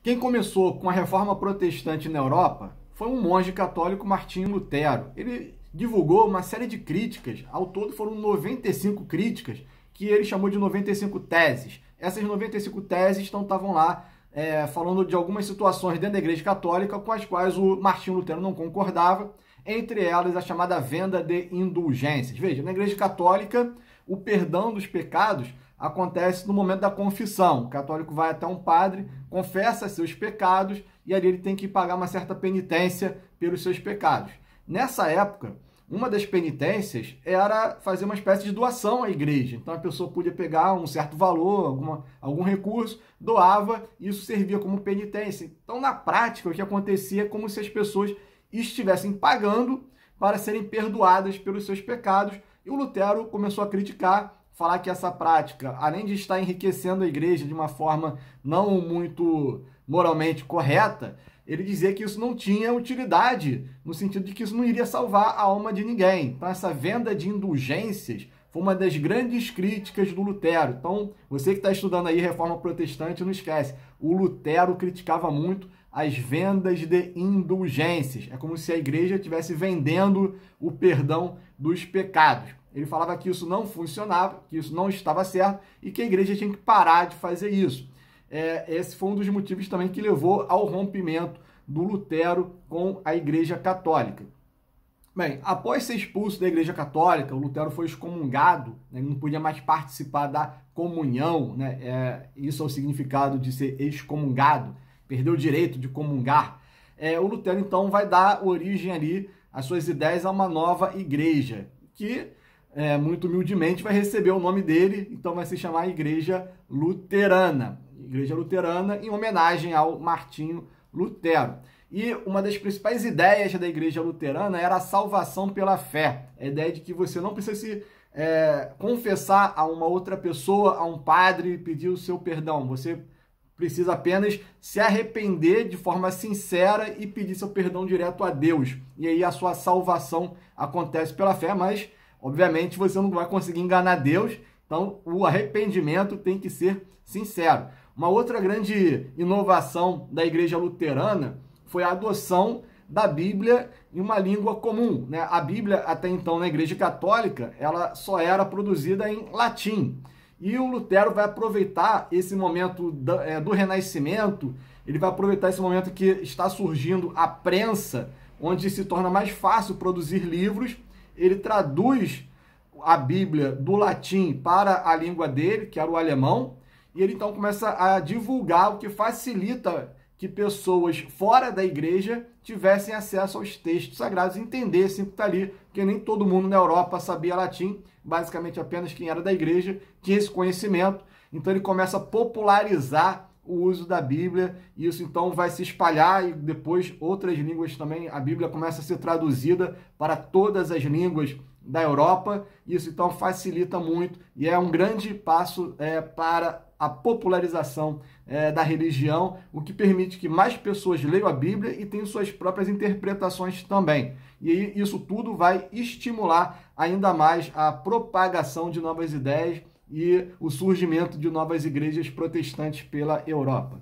Quem começou com a reforma protestante na Europa foi um monge católico, Martinho Lutero. Ele divulgou uma série de críticas, ao todo foram 95 críticas, que ele chamou de 95 teses. Essas 95 teses estavam lá falando de algumas situações dentro da Igreja Católica com as quais o Martinho Lutero não concordava, entre elas a chamada venda de indulgências. Veja, na Igreja Católica, o perdão dos pecados acontece no momento da confissão. O católico vai até um padre, confessa seus pecados e ali ele tem que pagar uma certa penitência pelos seus pecados. Nessa época, uma das penitências era fazer uma espécie de doação à igreja. Então a pessoa podia pegar um certo valor, algum recurso, doava e isso servia como penitência. Então na prática o que acontecia é como se as pessoas estivessem pagando para serem perdoadas pelos seus pecados. E o Lutero começou a criticar, falar que essa prática, além de estar enriquecendo a igreja de uma forma não muito moralmente correta, ele dizia que isso não tinha utilidade, no sentido de que isso não iria salvar a alma de ninguém. Então essa venda de indulgências foi uma das grandes críticas do Lutero. Então você que está estudando aí Reforma Protestante, não esquece, o Lutero criticava muito as vendas de indulgências. É como se a igreja estivesse vendendo o perdão dos pecados. Ele falava que isso não funcionava, que isso não estava certo e que a igreja tinha que parar de fazer isso. Esse foi um dos motivos também que levou ao rompimento do Lutero com a Igreja Católica. Bem, após ser expulso da Igreja Católica, o Lutero foi excomungado, né? Ele não podia mais participar da comunhão, né? Isso é o significado de ser excomungado, perdeu o direito de comungar. O Lutero, então, vai dar origem ali às suas ideias a uma nova igreja, que muito humildemente vai receber o nome dele, então vai se chamar Igreja Luterana. Igreja Luterana em homenagem ao Martinho Lutero. E uma das principais ideias da Igreja Luterana era a salvação pela fé. A ideia de que você não precisa se confessar a uma outra pessoa, a um padre, pedir o seu perdão. Você precisa apenas se arrepender de forma sincera e pedir seu perdão direto a Deus. E aí a sua salvação acontece pela fé, mas obviamente você não vai conseguir enganar Deus, então o arrependimento tem que ser sincero. Uma outra grande inovação da Igreja Luterana foi a adoção da Bíblia em uma língua comum, né? A Bíblia, até então, na Igreja Católica, ela só era produzida em latim. E o Lutero vai aproveitar esse momento do Renascimento, ele vai aproveitar esse momento que está surgindo a prensa, onde se torna mais fácil produzir livros. Ele traduz a Bíblia do latim para a língua dele, que era o alemão, e ele então começa a divulgar, o que facilita que pessoas fora da igreja tivessem acesso aos textos sagrados e entendessem o que está ali, porque nem todo mundo na Europa sabia latim, basicamente apenas quem era da igreja tinha esse conhecimento. Então ele começa a popularizar o uso da Bíblia, e isso então vai se espalhar e depois outras línguas também, a Bíblia começa a ser traduzida para todas as línguas da Europa, isso então facilita muito e é um grande passo para a popularização da religião, o que permite que mais pessoas leiam a Bíblia e tenham suas próprias interpretações também. E aí, isso tudo vai estimular ainda mais a propagação de novas ideias e o surgimento de novas igrejas protestantes pela Europa.